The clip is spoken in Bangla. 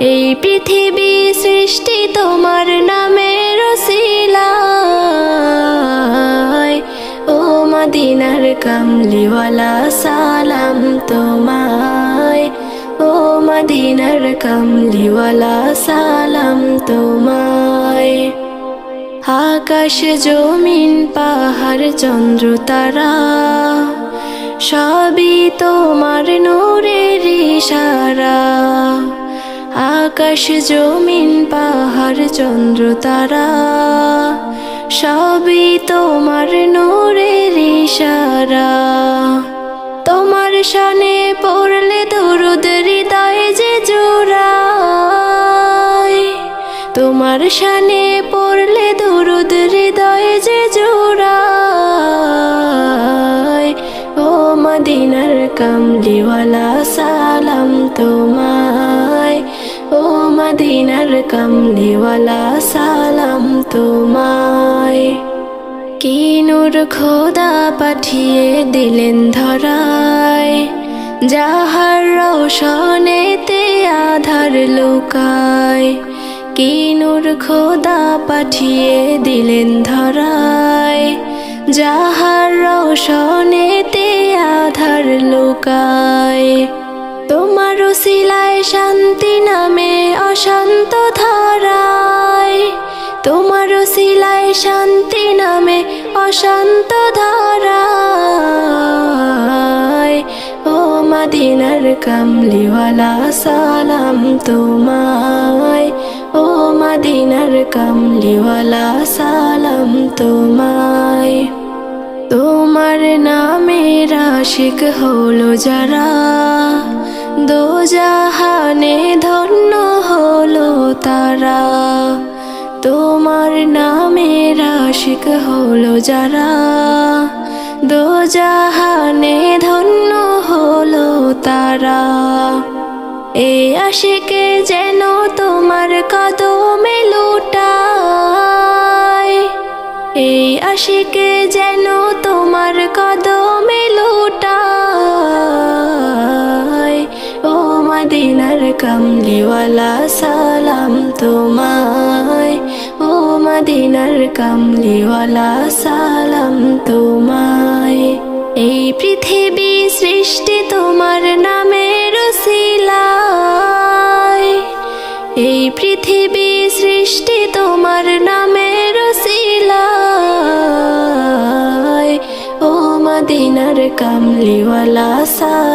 এই পৃথিবী সৃষ্টি তোমার নামের ওসিলায়। ও মদিনার কামলিওয়ালা সালাম তোমায়। ও মদিনার কামলিওয়ালা সালাম তোমায়। আকাশ জমিন পাহাড় চন্দ্র তারা সবই তোমার নূরের ইশারা। আকাশ জমিন পাহাড় চন্দ্র তারা সবই তোমার নূরের ইশারা। তোমার শানে পড়লে দরুদ হৃদয়ে যে জোড়ায়। তোমার শানে পড়লে দরুদ হৃদয়ে যে জোড়ায়। ও মদিনার কামলিওয়ালা সালাম তোমায়। ও মদিনার কামলিওয়ালা সালাম তোমায়। কি নূর খোদা পাঠিয়ে দিলেন ধরায়, যাহার রোশনেতে আধার লুকায়। কি নূর খোদা পাঠিয়ে দিলেন ধরায়, যাহার রোশনেতে আধার লুকায়। তোমার ওসিলায় শান্তি নামে অশান্ত ধারায়। তোমার ওসিলায় শান্তি নামে অশান্ত ধারায়। ও মদিনার কামলিওয়ালা সালাম তোমায়। ও মদিনার কামলিওয়ালা সালাম তোমায়। তোমার নামের আশিক হলো যারা, দোজাহানে ধন্য হলো তারা। তোমার নামের আশিক হলো যারা, দোজাহানে ধন্য হলো তারা। এই আশিকে যেন তোমার কদমে লুটায়। এই আশিকে যেন তোমার কদমে লুটায়। ও মদিনার কামলিওয়ালা সালাম তোমায়। ও মদিনার কামলিওয়ালা সালাম তোমায়। এই পৃথিবী সৃষ্টি তোমার নামের ওসিলায়। এই পৃথিবী সৃষ্টি তোমার নামের ওসিলায়। ও মদিনার কামলিওয়ালা সালাম